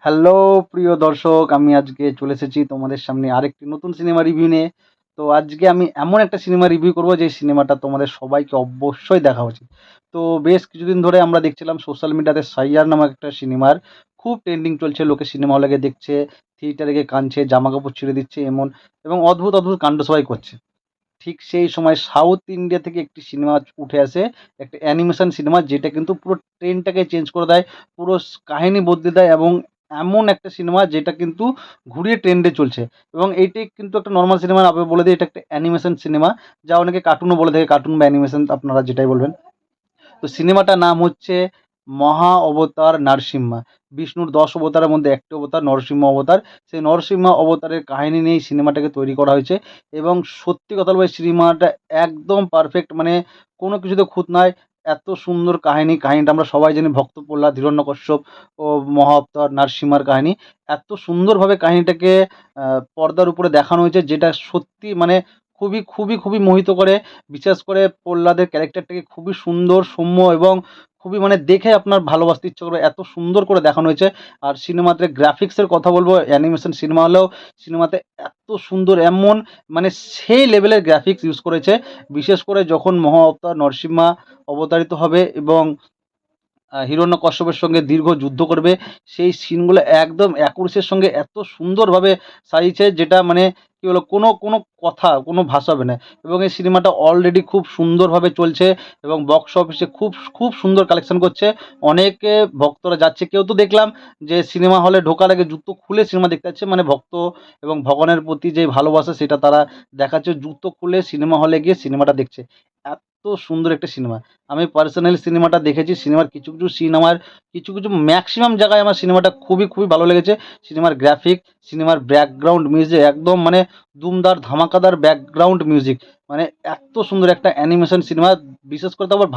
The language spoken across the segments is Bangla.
হ্যালো প্রিয় দর্শক, আমি আজকে চলে এসেছি তোমাদের সামনে আরেকটি নতুন সিনেমা রিভিউ নিয়ে। তো আজকে আমি এমন একটা সিনেমা রিভিউ করব যে সিনেমাটা তোমাদের সবাইকে অবশ্যই দেখা উচিত। তো বেশ কিছুদিন ধরে আমরা দেখছিলাম সোশ্যাল মিডিয়াতে সাইয়ার নামক একটা সিনেমার খুব ট্রেন্ডিং চলছে, লোকে সিনেমা হলে গিয়ে দেখছে, থিয়েটারে গিয়ে কাঁদছে, জামা কাপড় ছিঁড়ে দিচ্ছে এমন, এবং অদ্ভুত অদ্ভুত কাণ্ড সবাই করছে। ঠিক সেই সময় সাউথ ইন্ডিয়া থেকে একটি সিনেমা উঠে আসে, একটা অ্যানিমেশন সিনেমা, যেটা কিন্তু পুরো ট্রেন্ডটাকে চেঞ্জ করে দেয়, পুরো কাহিনী বদলে দেয়, এবং এমন একটা সিনেমা যেটা কিন্তু ঘুরিয়ে ট্রেন্ডে চলছে। এবং এইটি কিন্তু একটা নর্মাল সিনেমা না, বলে দিই এটা একটা অ্যানিমেশন সিনেমা, যা অনেকে কার্টুনও বলে থাকে, কার্টুন বা অ্যানিমেশন আপনারা যেটাই বলবেন। তো সিনেমাটার নাম হচ্ছে মহা অবতার নরসিম্মা। বিষ্ণুর 10 অবতারের মধ্যে একটি অবতার নরসিংহ অবতার। সেই নরসিংহ অবতারের কাহিনী নিয়েই সিনেমাটাকে তৈরি করা হয়েছে। এবং সত্যি কথা বলতে সিনেমাটা একদম পারফেক্ট, মানে কোনো কিছুতে খুঁত নাই। এত সুন্দর কাহিনী, কাহিনীটা আমরা সবাই জানি ভক্ত প্রহ্লাদ, হিরণ্যকশ্যপ ও মহা অবতার নরসিম্মার কাহিনী। এত সুন্দরভাবে কাহিনীটাকে পর্দার উপরে দেখানো হয়েছে, যেটা সত্যি মানে খুবই খুবই খুবই মোহিত করে। বিশেষ করে প্রহ্লাদের ক্যারেক্টারটাকে খুবই সুন্দর, সৌম্য, এবং খুবই মানে দেখে আপনার ভালোবাসতে ইচ্ছে করবে, এত সুন্দর করে দেখানো হয়েছে। আর সিনেমাতে গ্রাফিক্সের কথা বলবো, অ্যানিমেশন সিনেমা হলেও সিনেমাতে এত সুন্দর, এমন মানে সেই লেভেলের গ্রাফিক্স ইউজ করেছে। বিশেষ করে যখন মহা অবতার নরসিম্মা অবতারিত হবে এবং হিরণ্যকশ্যপের সঙ্গে দীর্ঘ যুদ্ধ করবে, সেই সিনগুলো একদম অ্যাকুরেসির সঙ্গে এত সুন্দরভাবে সাজিয়েছে, যেটা মানে কী বলবো, কোনো কথা, কোনো ভাষা হবে না। এবং এই সিনেমাটা অলরেডি খুব সুন্দরভাবে চলছে এবং বক্স অফিসে খুব খুব সুন্দর কালেকশন করছে। অনেকে ভক্তরা যাচ্ছে, কেউ তো দেখলাম যে সিনেমা হলে ঢোকার আগে জুতো খুলে সিনেমা দেখতে যাচ্ছে, মানে ভক্ত এবং ভগবানের প্রতি যে ভালোবাসা সেটা তারা দেখাচ্ছে, জুতো খুলে সিনেমা হলে গিয়ে সিনেমাটা দেখছে। এত সুন্দর একটা সিনেমা। আমি পার্সোনালি সিনেমাটা দেখেছি। সিনেমার কিছু কিছু সিন আমার, কিছু কিছু ম্যাক্সিমাম জায়গায় আমার সিনেমাটা খুবই খুবই ভালো লেগেছে। সিনেমার গ্রাফিক, সিনেমার ব্যাকগ্রাউন্ড মিউজিক একদম মানে দুমদার ধামাকাদার ব্যাকগ্রাউন্ড মিউজিক, মানে এত সুন্দর একটা অ্যানিমেশন সিনেমা। বিশেষ করে তো আবার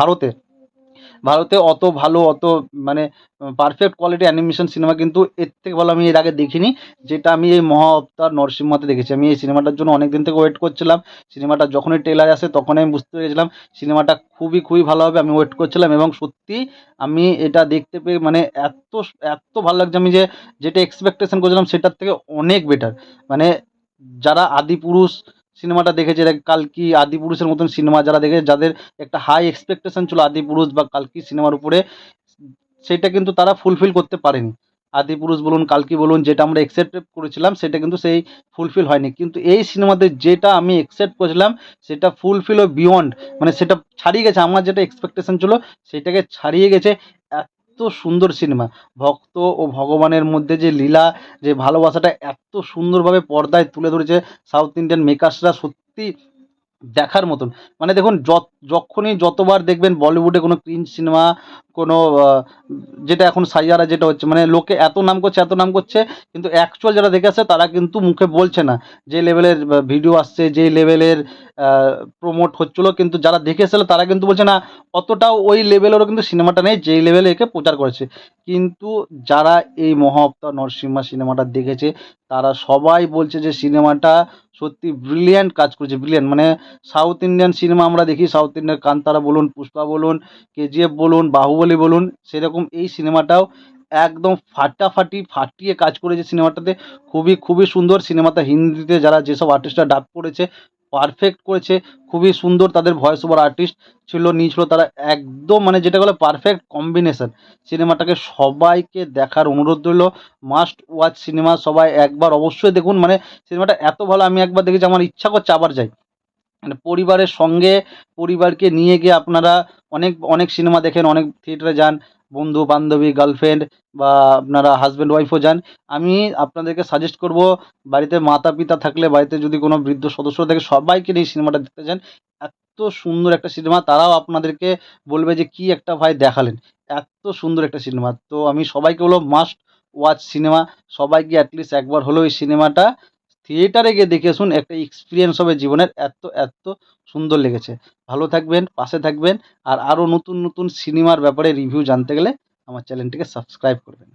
ভারতে অত ভালো, অত মানে পারফেক্ট কোয়ালিটি অ্যানিমেশন সিনেমা কিন্তু এর থেকে ভালো আমি এর আগে দেখিনি, যেটা আমি এই মহা অবতার নরসিম্মাতে দেখেছি। আমি এই সিনেমাটার জন্য অনেক দিন থেকে ওয়েট করছিলাম। সিনেমাটা যখনই ট্রেলার আসে তখনই আমি বুঝতে পেরেছিলাম সিনেমাটা খুবই খুবই ভালো হবে। আমি ওয়েট করছিলাম এবং সত্যি আমি এটা দেখতে পেয়ে মানে এত ভালো লাগছে, আমি যেটা এক্সপেকটেশন করেছিলাম সেটার থেকে অনেক বেটার। মানে যারা আদিপুরুষ সিনেমাটা দেখেছে, কালকি আদিপুরুষের মতন সিনেমা যারা দেখেছে, যাদের একটা হাই এক্সপেকটেশন ছিল আদিপুরুষ বা কালকি সিনেমার উপরে, সেটা কিন্তু তারা ফুলফিল করতে পারেনি। আদিপুরুষ বলুন, কালকি বলুন, যেটা আমরা এক্সপেক্ট করেছিলাম সেটা কিন্তু সেই ফুলফিল হয়নি। কিন্তু এই সিনেমাতে যেটা আমি এক্সপেক্ট করেছিলাম সেটা ফুলফিল ও বিয়ন্ড, মানে সেটা ছাড়িয়ে গেছে। আমার যেটা এক্সপেকটেশন ছিল সেটাকে ছাড়িয়ে গেছে। এত সুন্দর সিনেমা, ভক্ত ও ভগবানের মধ্যে যে লীলা, যে ভালোবাসাটা এত সুন্দরভাবে পর্দায় তুলে ধরেছে সাউথ ইন্ডিয়ান মেকার্সরা, সত্যি দেখার মতন। মানে দেখুন, যখনই যতবার দেখবেন বলিউডে কোনো ক্রিঞ্জ সিনেমা, কোনো যেটা এখন সাইয়ারা যেটা হচ্ছে, মানে লোকে এত নাম করছে, এত নাম করছে, কিন্তু অ্যাকচুয়াল যারা দেখে আসে তারা কিন্তু মুখে বলছে না। যে লেভেলের ভিডিও আসছে, যে লেভেলের প্রমোট হচ্ছিলো, কিন্তু যারা দেখে এসেছিলো তারা কিন্তু বলছে না, অতটাও ওই লেভেলেরও কিন্তু সিনেমাটা নেই যেই লেভেলে একে প্রচার করেছে। কিন্তু যারা এই মহা অবতার নরসিম্মা সিনেমাটা দেখেছে তারা সবাই বলছে যে সিনেমাটা সত্যি ব্রিলিয়ান্ট কাজ করেছে, ব্রিলিয়ান্ট। মানে সাউথ ইন্ডিয়ান সিনেমা আমরা দেখি, সাউথ ইন্ডিয়ান কান্তারা বলুন, পুষ্পা বলুন, কেজিএফ বলুন, বাহুবলী বলুন, সেরকম এই সিনেমাটাও একদম ফাটাফাটি ফাটিয়ে কাজ করেছে সিনেমাটাতে। খুবই খুবই সুন্দর সিনেমাটা। হিন্দিতে যারা যেসব আর্টিস্টরা ডাব করেছে পারফেক্ট করেছে, খুবই সুন্দর। তাদের ভয়েস ওভার আর্টিস্ট নিয়েছিল তারা, একদম মানে যেটা বলে পারফেক্ট কম্বিনেশন। সিনেমাটাকে সবাইকে দেখার অনুরোধ রইল, মাস্ট ওয়াচ সিনেমা, সবাই একবার অবশ্যই দেখুন। মানে সিনেমাটা এত ভালো, আমি একবার দেখেছি আমার ইচ্ছা করছে আবার যাই। মানে পরিবারের সঙ্গে, পরিবারকে নিয়ে গিয়ে আপনারা অনেক অনেক সিনেমা দেখেন, অনেক থিয়েটারে যান, বন্ধু বান্ধবী, গার্লফ্রেন্ড বা আপনারা হাজব্যান্ড ওয়াইফও যান। আমি আপনাদেরকে সাজেস্ট করব, বাড়িতে মাতা পিতা থাকলে, বাড়িতে যদি কোনো বৃদ্ধ সদস্য থাকে, সবাইকে নিয়ে সিনেমাটা দেখতে যান। এত সুন্দর একটা সিনেমা, তারাও আপনাদেরকে বলবে যে কি একটা ভাই দেখালেন। এত সুন্দর একটা সিনেমা। তো আমি সবাইকে বলবো মাস্ট ওয়াচ সিনেমা। সবাই গিয়ে অ্যাটলিস্ট একবার হলেও এই সিনেমাটা থিয়েটারে গিয়ে দেখে আসুন, একটা এক্সপিরিয়েন্স হবে জীবনের। এত সুন্দর লেগেছে। ভালো থাকবেন, পাশে থাকবেন। আর আরও নতুন নতুন সিনেমার ব্যাপারে রিভিউ জানতে গেলে আমার চ্যানেলটিকে সাবস্ক্রাইব করবেন।